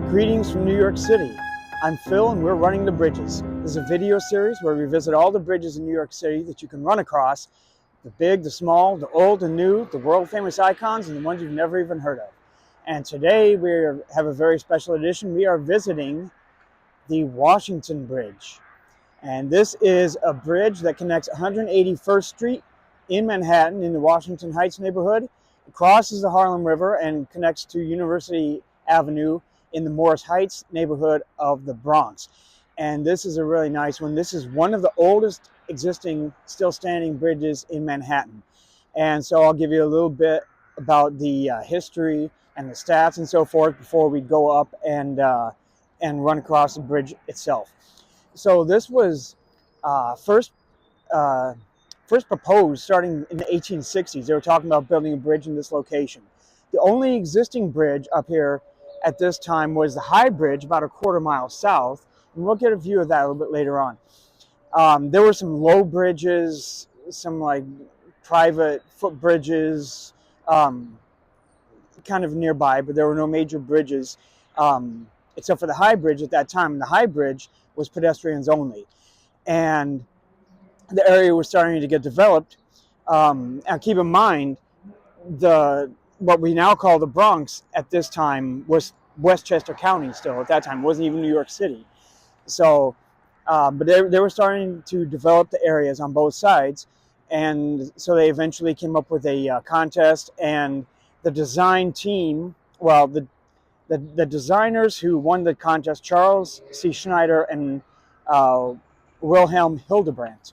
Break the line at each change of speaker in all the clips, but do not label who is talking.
Greetings from New York City. I'm Phil and we're running the bridges. This is a video series where we visit all the bridges in New York City that you can run across. The big, the small, the old and new, the world famous icons, and the ones you've never even heard of. And today we have a very special edition. We are visiting the Washington Bridge. And this is a bridge that connects 181st Street in Manhattan in the Washington Heights neighborhood. It crosses the Harlem River and connects to University Avenue in the Morris Heights neighborhood of the Bronx. And this is a really nice one. This is one of the oldest existing, still standing bridges in Manhattan. And so I'll give you a little bit about the history and the stats and so forth before we go up and run across the bridge itself. So this was first proposed starting in the 1860s. They were talking about building a bridge in this location. The only existing bridge up here at this time was the High Bridge, about a quarter mile south, and we'll get a view of that a little bit later on. There were some low bridges, some like private footbridges, kind of nearby, but there were no major bridges except for the High Bridge at that time. And the High Bridge was pedestrians only, and the area was starting to get developed. And keep in mind, what we now call the Bronx at this time was Westchester County still at that time. It wasn't even New York City. So, but they were starting to develop the areas on both sides. And so they eventually came up with a contest, and the design team, well, the designers who won the contest, Charles C. Schneider and Wilhelm Hildebrandt,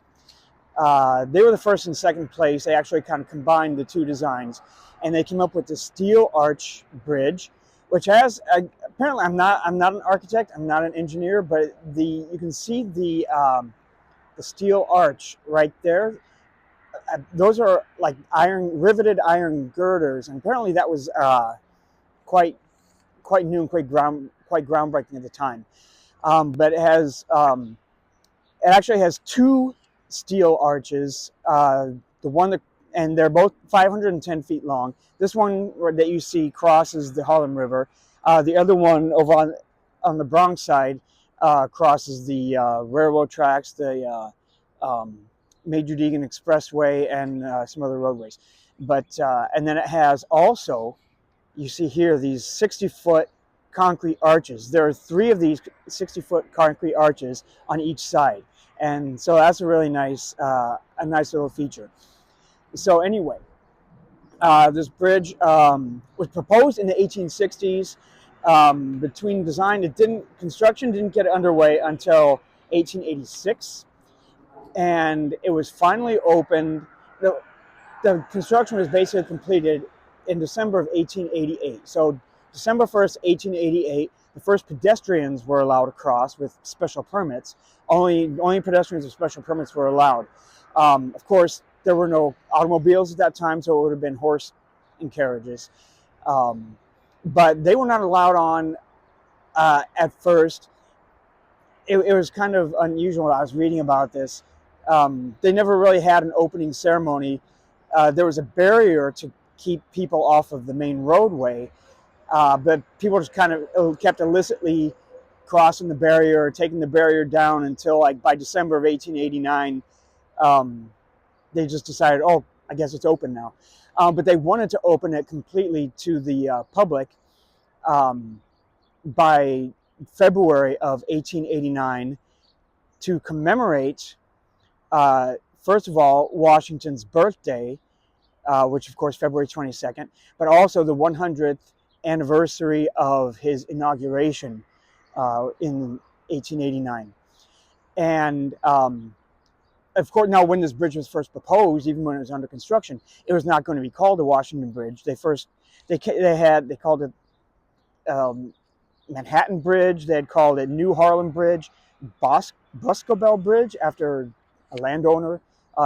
they were the first and second place. They actually kind of combined the two designs, and they came up with the steel arch bridge, which has apparently I'm not an architect, I'm not an engineer, but you can see the steel arch right there. Those are like riveted iron girders, and apparently that was quite new and quite groundbreaking at the time. But it actually has two steel arches. And they're both 510 feet long. This one that you see crosses the Harlem River. The other one over on the Bronx side crosses the railroad tracks, the Major Deegan Expressway, and some other roadways. And then it has also, you see here, these 60-foot concrete arches. There are three of these 60-foot concrete arches on each side. And so that's a really nice little feature. So anyway, this bridge was proposed in the 1860s. Between design, construction didn't get underway until 1886, and it was finally opened. The construction was basically completed in December of 1888. So December 1st, 1888, the first pedestrians were allowed to cross with special permits. Only pedestrians with special permits were allowed. Of course, there were no automobiles at that time, so it would have been horse and carriages. But they were not allowed on at first. It was kind of unusual. I was reading about this. They never really had an opening ceremony. There was a barrier to keep people off of the main roadway, but people just kind of kept illicitly crossing the barrier, taking the barrier down until like by December of 1889, they just decided, oh, I guess it's open now. But they wanted to open it completely to the public by February of 1889 to commemorate, first of all, Washington's birthday, which of course February 22nd, but also the 100th anniversary of his inauguration in 1889. And of course, now when this bridge was first proposed, even when it was under construction, it was not going to be called the Washington Bridge. They called it Manhattan Bridge. They had called it New Harlem Bridge, Boscobel Bridge after a landowner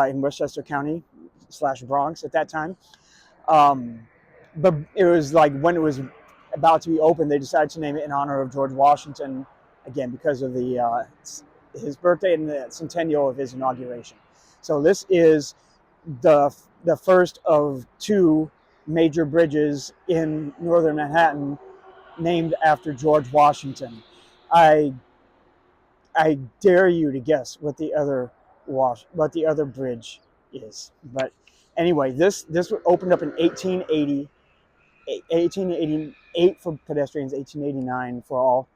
in Westchester County / Bronx at that time. But it was like when it was about to be opened, they decided to name it in honor of George Washington, again because of his birthday and the centennial of his inauguration. So this is the first of two major bridges in northern Manhattan named after George Washington. I I dare you to guess what the other bridge is. But anyway, this opened up in 1888 for pedestrians, 1889 for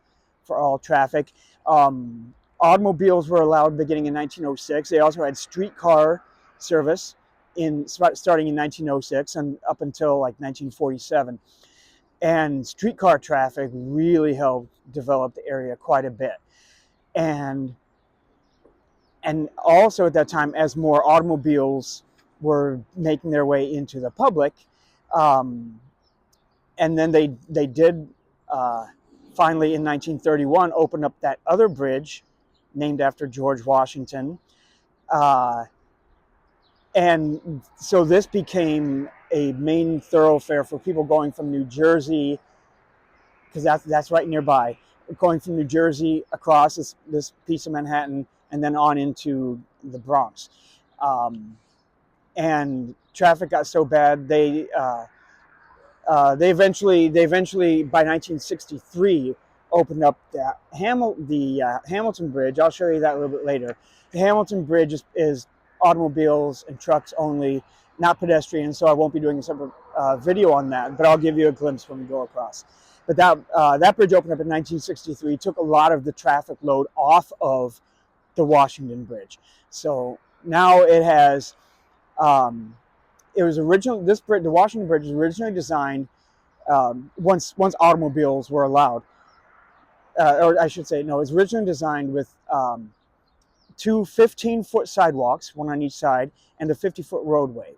all traffic. Automobiles were allowed beginning in 1906. They also had streetcar service starting in 1906 and up until like 1947. And streetcar traffic really helped develop the area quite a bit. And also at that time, as more automobiles were making their way into the public, um, and then they did finally in 1931 open up that other bridge named after George Washington, uh, and so this became a main thoroughfare for people going from New Jersey, because that's right nearby, going from New Jersey across this piece of Manhattan and then on into the Bronx. And traffic got so bad they eventually by 1963 opened up the Hamilton Bridge. I'll show you that a little bit later. The Hamilton Bridge is automobiles and trucks only, not pedestrians. So I won't be doing a separate video on that, but I'll give you a glimpse when we go across. But that bridge opened up in 1963. Took a lot of the traffic load off of the Washington Bridge. So now it has. It was the Washington Bridge was originally designed once automobiles were allowed, or I should say, no, it was originally designed with two 15-foot sidewalks, one on each side, and a 50-foot roadway.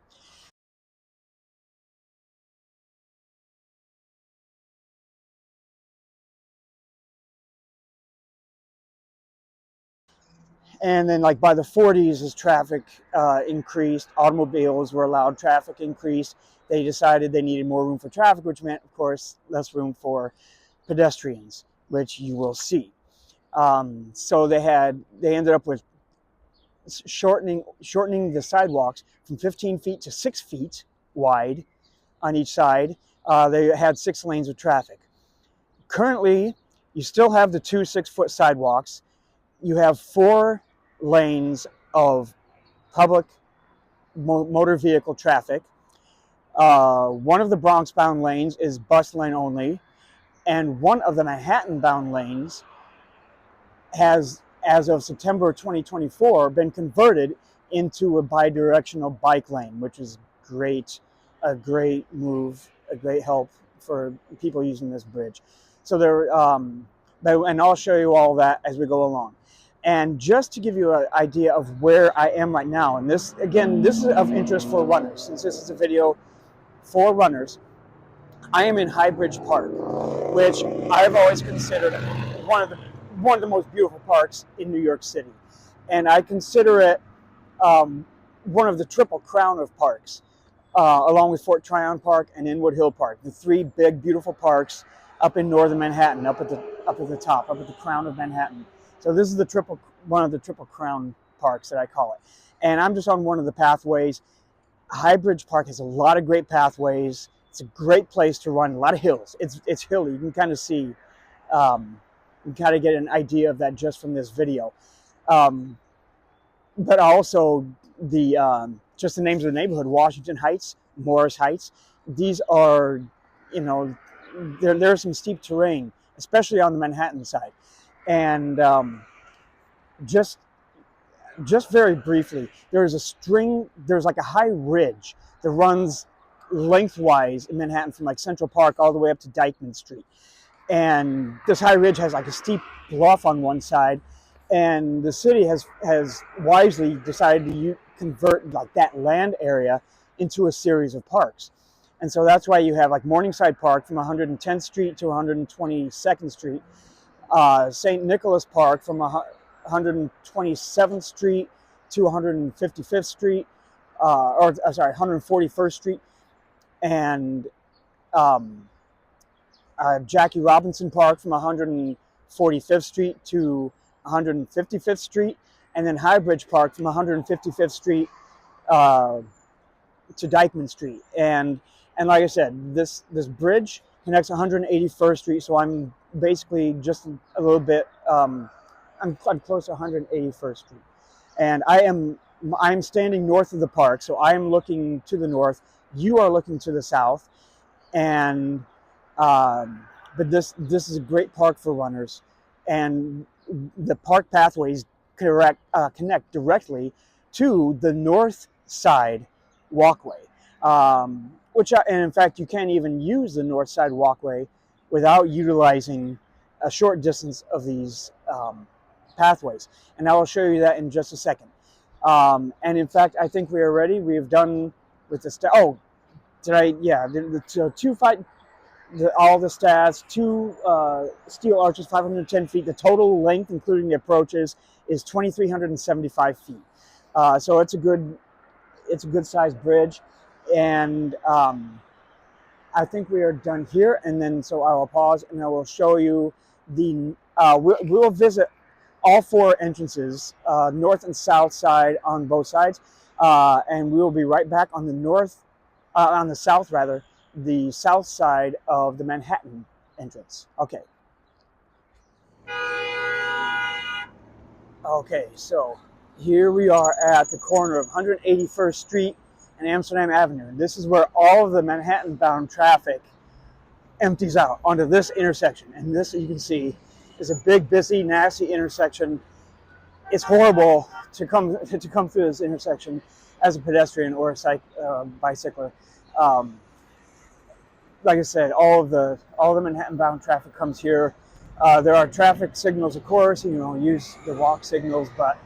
And then, like by the 40s, as traffic increased, automobiles were allowed, traffic increased. They decided they needed more room for traffic, which meant, of course, less room for pedestrians, which you will see. So they ended up with shortening the sidewalks from 15 feet to 6 feet wide on each side. They had 6 lanes of traffic. Currently, you still have the two 6-foot sidewalks. You have 4 lanes of public motor vehicle traffic. One of the Bronx-bound lanes is bus lane only, and one of the Manhattan-bound lanes has, as of September 2024, been converted into a bidirectional bike lane, which is a great move, a great help for people using this bridge. So and I'll show you all that as we go along. And just to give you an idea of where I am right now, and this is of interest for runners, since this is a video for runners. I am in High Bridge Park, which I've always considered one of the most beautiful parks in New York City, and I consider it one of the triple crown of parks, along with Fort Tryon Park and Inwood Hill Park, the 3 big beautiful parks up in northern Manhattan, up at the top, up at the crown of Manhattan. So this is one of the triple crown parks that I call it, and I'm just on one of the pathways. High Bridge Park has a lot of great pathways. It's a great place to run. A lot of hills. It's hilly. You can kind of see, you can kind of get an idea of that just from this video. But also just the names of the neighborhood: Washington Heights, Morris Heights. These are, there's some steep terrain, especially on the Manhattan side. And just very briefly, there's like a high ridge that runs lengthwise in Manhattan from like Central Park all the way up to Dyckman Street. And this high ridge has like a steep bluff on one side, and the city has wisely decided to convert like that land area into a series of parks. And so that's why you have like Morningside Park from 110th Street to 122nd Street, St. Nicholas Park from 127th Street to 155th Street, 141st Street, and Jackie Robinson Park from 145th Street to 155th Street, and then High Bridge Park from 155th Street to Dyckman Street. And like I said, this bridge connects 181st Street. So I'm basically just a little bit. I'm close to 181st Street, and I'm standing north of the park. So I am looking to the north. You are looking to the south, and but this is a great park for runners, and the park pathways connect directly to the north side walkway, and in fact you can't even use the north side walkway without utilizing a short distance of these pathways, and I will show you that in just a second. And in fact, I think we are ready. We have done with the oh, did I? Yeah, the two fight. All the stats, two steel arches, 510 feet. The total length, including the approaches, is 2,375 feet. So it's a good sized bridge, and I think we are done here. And then so I will pause and I will show you the. We'll visit all four entrances, north and south side on both sides, and we will be right back on the on the south rather. The south side of the Manhattan entrance. Okay. Okay, so here we are at the corner of 181st Street and Amsterdam Avenue. And this is where all of the Manhattan-bound traffic empties out onto this intersection. And this, you can see, is a big, busy, nasty intersection. It's horrible to come through this intersection as a pedestrian or a bicycler. Like I said, all the Manhattan-bound traffic comes here. There are traffic signals, of course. Use the walk signals, but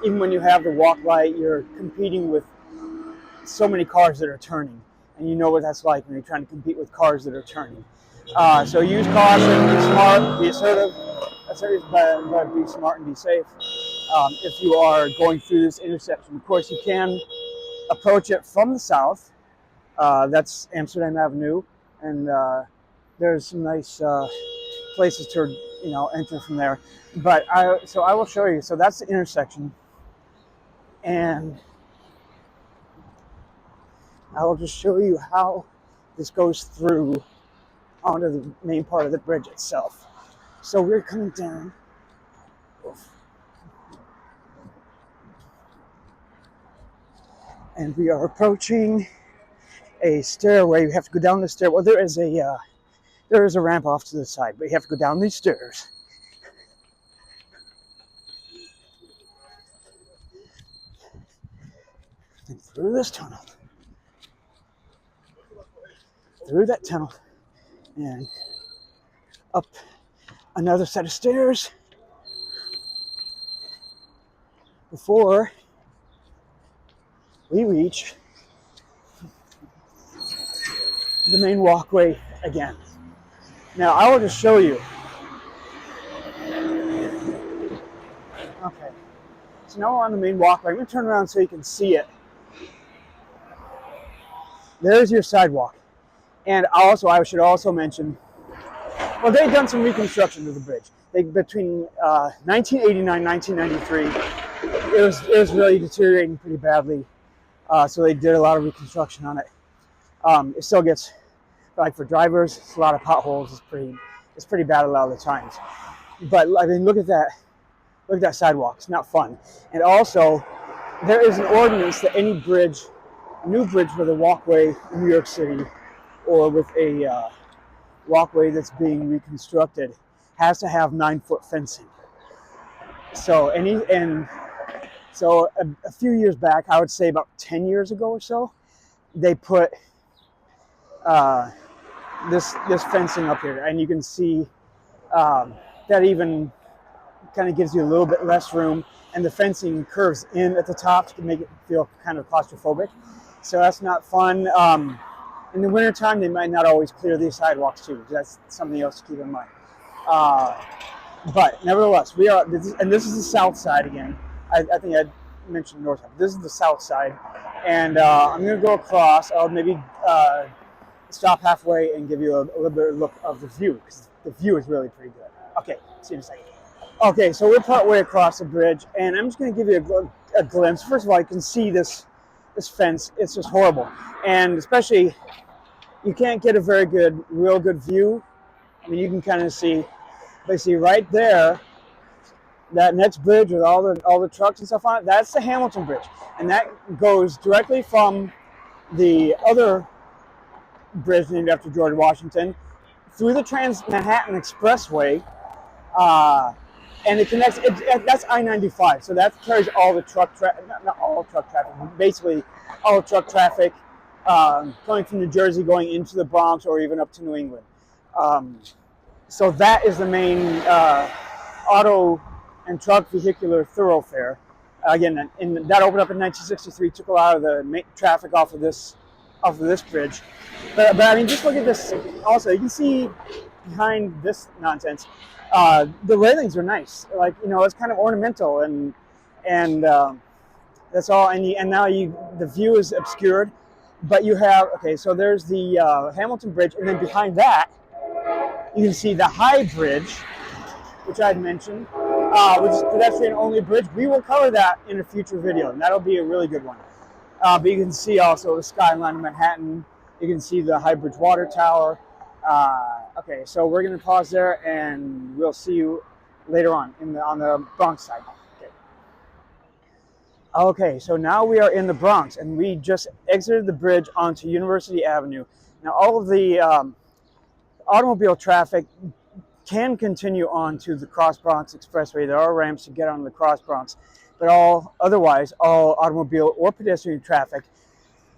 even when you have the walk light, you're competing with so many cars that are turning, and you know what that's like when you're trying to compete with cars that are turning. So use caution, be smart, be assertive. But be smart and be safe. If you are going through this intersection, of course, you can approach it from the south. That's Amsterdam Avenue, and there's some nice places to enter from there. But I will show you. So that's the intersection, and I will just show you how this goes through onto the main part of the bridge itself. So we're coming down. And we are approaching a stairway. We have to go down the stairway. Well, there is a ramp off to the side, but you have to go down these stairs. And through this tunnel. Through that tunnel. And up another set of stairs before we reach the main walkway again. Now I will just show you. Okay, so now we're on the main walkway. I'm going to turn around so you can see it. There's your sidewalk. And also, I should also mention, well, they've done some reconstruction to the bridge. Between 1989 and 1993, it was really deteriorating pretty badly. So they did a lot of reconstruction on it. It still gets, like for drivers, it's a lot of potholes. It's pretty bad a lot of the times. But I mean, look at that sidewalk. It's not fun. And also, there is an ordinance that any new bridge with a walkway in New York City, or with a walkway that's being reconstructed, has to have 9-foot fencing. So a few years back, I would say about 10 years ago or so, they put this fencing up here, and you can see that even kind of gives you a little bit less room, and the fencing curves in at the top to make it feel kind of claustrophobic. So that's not fun. In the wintertime, they might not always clear these sidewalks too. That's something else to keep in mind. But nevertheless, this is the south side again. I think I mentioned north side. This is the south side, and I'm going to go across. I'll maybe stop halfway and give you a little bit of look of the view, because the view is really pretty good. Okay, see you in a second. Okay, so we're partway across the bridge, and I'm just going to give you a glimpse. First of all, you can see this fence. It's just horrible, and especially you can't get a very good, real good view. I mean, you can kind of see, but see right there, that next bridge with all the trucks and stuff on it, that's the Hamilton Bridge, and that goes directly from the other bridge named after George Washington through the Trans Manhattan Expressway, uh, and it connects. That's I-95, so that carries all the truck traffic, not all truck traffic, basically all truck traffic coming from New Jersey, going into the Bronx, or even up to New England. So that is the main auto and truck vehicular thoroughfare. Again, that opened up in 1963, took a lot of the traffic off of this bridge. But I mean, just look at this. Also, you can see behind this nonsense, the railings are nice. Like, you know, it's kind of ornamental, and that's all. And now the view is obscured, but you have, okay. So there's the Hamilton Bridge, and then behind that, you can see the High Bridge, which I'd mentioned, which is pedestrian-only bridge. We will cover that in a future video, and that'll be a really good one. But you can see also the skyline of Manhattan. You can see the High Bridge water tower. Okay, so we're going to pause there, and we'll see you later on on the Bronx side. Okay, so now we are in the Bronx, and we just exited the bridge onto University Avenue. Now, all of the automobile traffic can continue on to the Cross Bronx Expressway. There are ramps to get on the Cross Bronx, but otherwise, all automobile or pedestrian traffic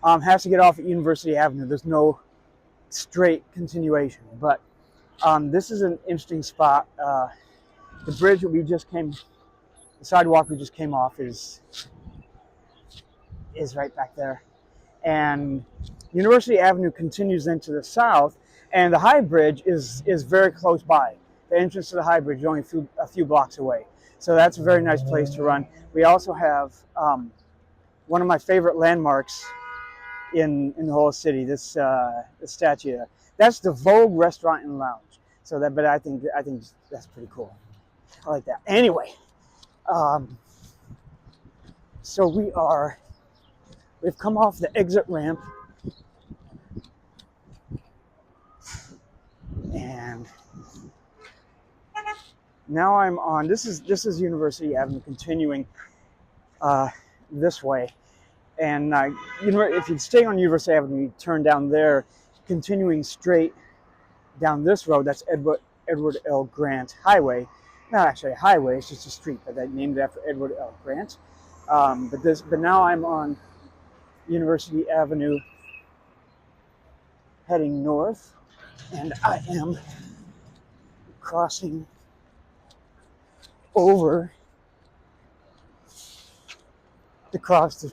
has to get off at University Avenue. There's no straight continuation, but this is an interesting spot. The bridge that the sidewalk we just came off is right back there, and University Avenue continues into the south, and the High Bridge is very close by. The entrance to the High Bridge is only a few blocks away, so that's a very nice place to run. We also have one of my favorite landmarks in the whole city. This statue, that's the Vogue Restaurant and Lounge. So but I think that's pretty cool. I like that. Anyway, so we've come off the exit ramp, and now I'm on. This is University Avenue, continuing this way. And if you stay on University Avenue, you turn down there, continuing straight down this road. That's Edward L. Grant Highway. Not actually a highway; it's just a street, but they named it after Edward L. Grant. But now I'm on University Avenue, heading north, and I am crossing over the Cross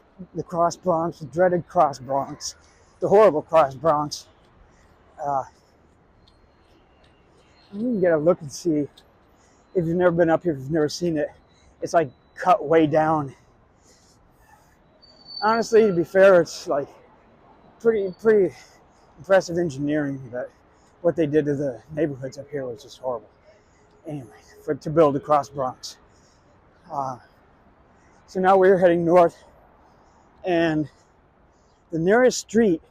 Bronx, the dreaded Cross Bronx, the horrible Cross Bronx. You can get a look and see, if you've never been up here, if you've never seen it. It's like cut way down. Honestly, to be fair, it's like pretty impressive engineering, but what they did to the neighborhoods up here was just horrible. Anyway, to build the Cross Bronx. So now we're heading north, and the nearest street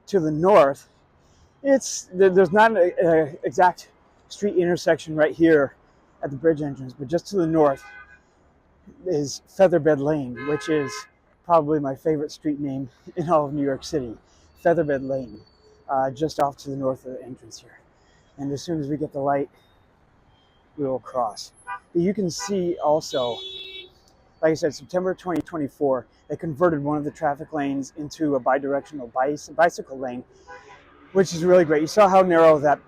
to the north, there's not an exact street intersection right here at the bridge entrance, but just to the north is Featherbed Lane, which is probably my favorite street name in all of New York City. Featherbed Lane, just off to the north of the entrance here. And as soon as we get the light, we will cross. But you can see also, like I said, September 2024, they converted one of the traffic lanes into a bidirectional bicycle lane, which is really great. You saw how narrow that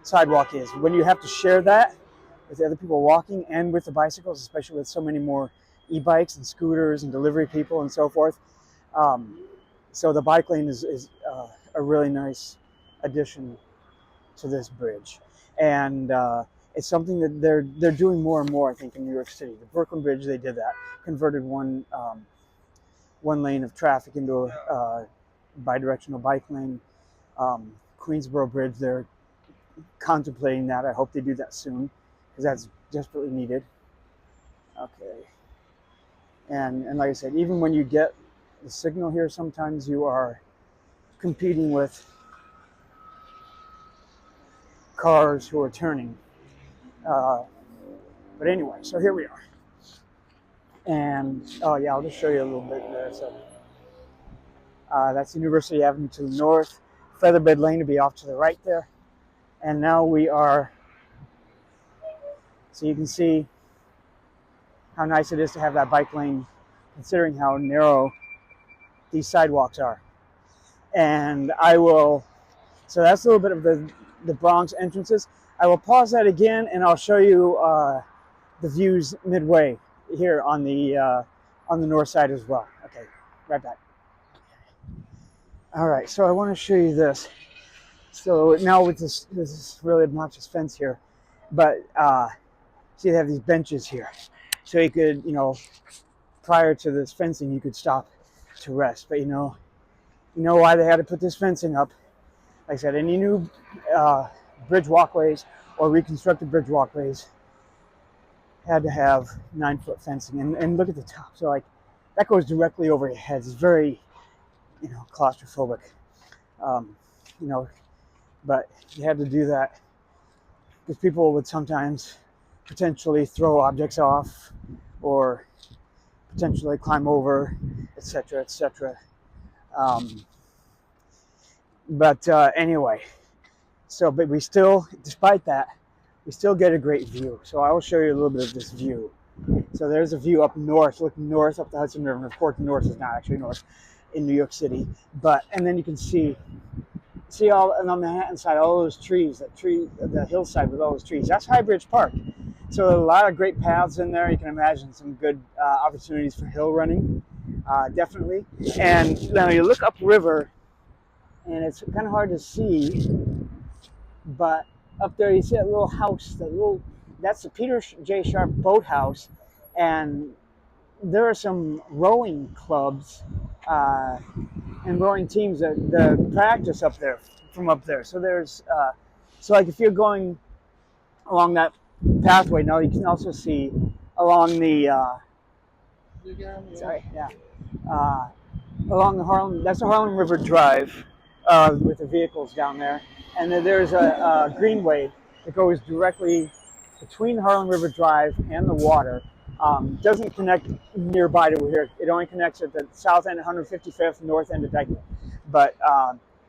sidewalk is. When you have to share that with the other people walking and with the bicycles, especially with so many more e-bikes and scooters and delivery people and so forth. So the bike lane is a really nice addition to this bridge. And it's something that they're doing more and more, I think, in New York City. The Brooklyn Bridge, they did that, converted one lane of traffic into a bidirectional bike lane. Queensboro Bridge, they're contemplating that. I hope they do that soon, because that's desperately needed. Okay. And like I said, even when you get the signal here, sometimes you are competing with cars who are turning. But anyway, so here we are. And oh yeah, I'll just show you a little bit there. So that's University Avenue to the north, Featherbed Lane to be off to the right there. And now we are, so you can see how nice it is to have that bike lane, considering how narrow these sidewalks are. And I will, so that's a little bit of the Bronx entrances. I will pause that again, and I'll show you the views midway here on the north side as well. Okay, right back. All right, so I want to show you this. So now with this really obnoxious fence here, but see, they have these benches here, so you could, prior to this fencing, you could stop to rest. But you know why they had to put this fencing up? Like I said, any new bridge walkways or reconstructed bridge walkways had to have 9-foot fencing. And look at the top. So like that goes directly over your heads. It's very, claustrophobic. But you had to do that because people would sometimes potentially throw objects off or potentially climb over, etc., etc. Anyway, but we still, despite that, we still get a great view. So I will show you a little bit of this view. So there's a view up north, looking north up the Hudson River. And of course, north is not actually north in New York City, and then you can see all on the Manhattan side, all those trees, the hillside with all those trees. That's High Bridge Park. So a lot of great paths in there. You can imagine some good opportunities for hill running, definitely. And now you look upriver, and it's kind of hard to see, but up there you see that little house, that's the Peter J. Sharp Boathouse, and there are some rowing clubs and rowing teams that practice up there, from up there. So there's, so like if you're going along that pathway, now you can also see along the, along the Harlem, that's the Harlem River Drive with the vehicles down there. And then there's a greenway that goes directly between the Harlem River Drive and the water. Doesn't connect nearby to here. It only connects at the south end, 155th, north end of Dyke. But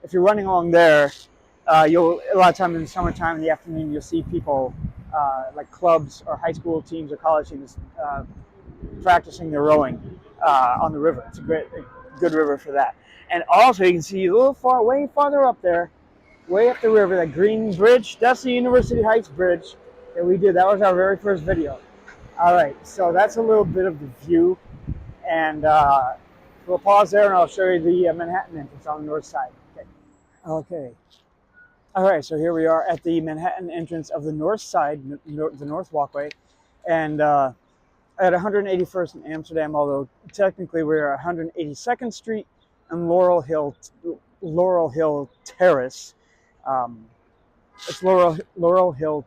if you're running along there, a lot of time in the summertime in the afternoon, you'll see people like clubs or high school teams or college teams practicing their rowing on the river. It's a good river for that. And also you can see a little way farther up there, way up the river, that green bridge. That's the University Heights Bridge that we did. That was our very first video. All right, so that's a little bit of the view, and we'll pause there and I'll show you the Manhattan entrance on the north side. Okay. All right, so here we are at the Manhattan entrance of the north side, the north walkway, and at 181st in Amsterdam, although technically we're at 182nd Street and Laurel Hill Terrace. It's Laurel Hill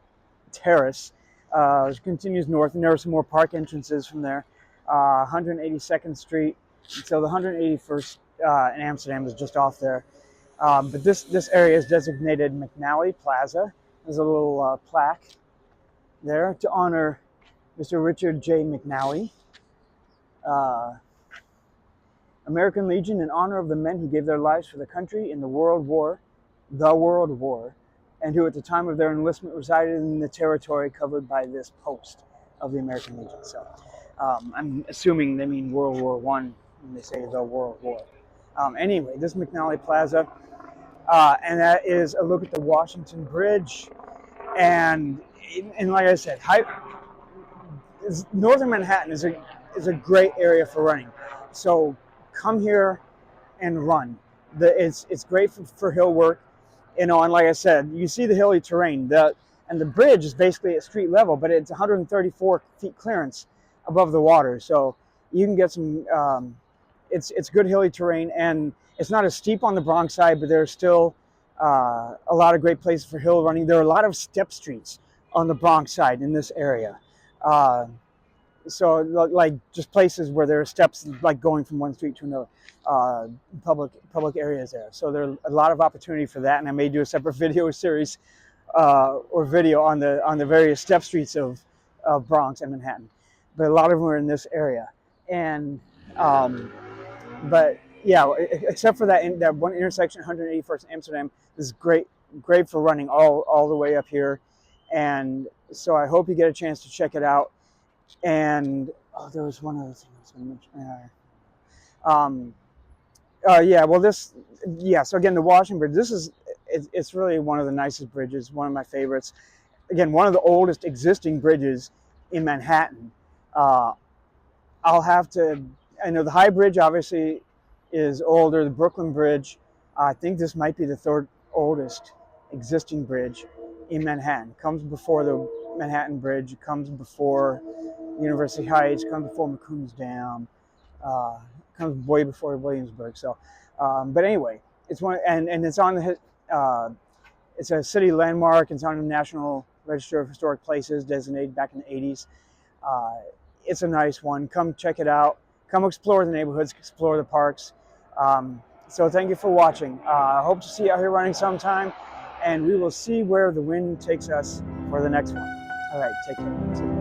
Terrace. It continues north, and there are some more park entrances from there. 182nd Street, so the 181st in Amsterdam is just off there. But this area is designated McNally Plaza. There's a little plaque there to honor Mr. Richard J. McNally, American Legion, in honor of the men who gave their lives for the country in the World War, and who at the time of their enlistment resided in the territory covered by this post of the American Legion. So I'm assuming they mean World War I when they say the World War. Anyway, this McNally Plaza, and that is a look at the Washington Bridge. And like I said, northern Manhattan is a great area for running. So come here and run. It's great for hill work. And like I said, you see the hilly terrain. And the bridge is basically at street level, but it's 134 feet clearance above the water. So you can get some, it's good hilly terrain, and it's not as steep on the Bronx side, but there's still a lot of great places for hill running. There are a lot of step streets on the Bronx side in this area. So like just places where there are steps, like going from one street to another, public areas there. So there's a lot of opportunity for that, and I may do a separate video series or video on the various step streets of Bronx and Manhattan, but a lot of them are in this area. And um, but yeah, except for that one intersection, 181st Amsterdam, this is great for running all the way up here. And so I hope you get a chance to check it out. And oh, there was one other thing I was going to mention. Um, yeah, well, yeah. So again, the Washington Bridge. It's really one of the nicest bridges. One of my favorites. Again, one of the oldest existing bridges in Manhattan. Uh, I'll have to. I know the High Bridge obviously is older. The Brooklyn Bridge, I think this might be the third oldest existing bridge in Manhattan. It comes before the Manhattan Bridge. It comes before University Heights. It comes before McCombs Dam. Comes way before Williamsburg. So, but anyway, it's one, and it's on the. It's a city landmark. It's on the National Register of Historic Places, designated back in the 80s. Uh, it's a nice one. Come check it out. Come explore the neighborhoods, explore the parks. So thank you for watching. I hope to see you out here running sometime, and we will see where the wind takes us for the next one. All right, take care.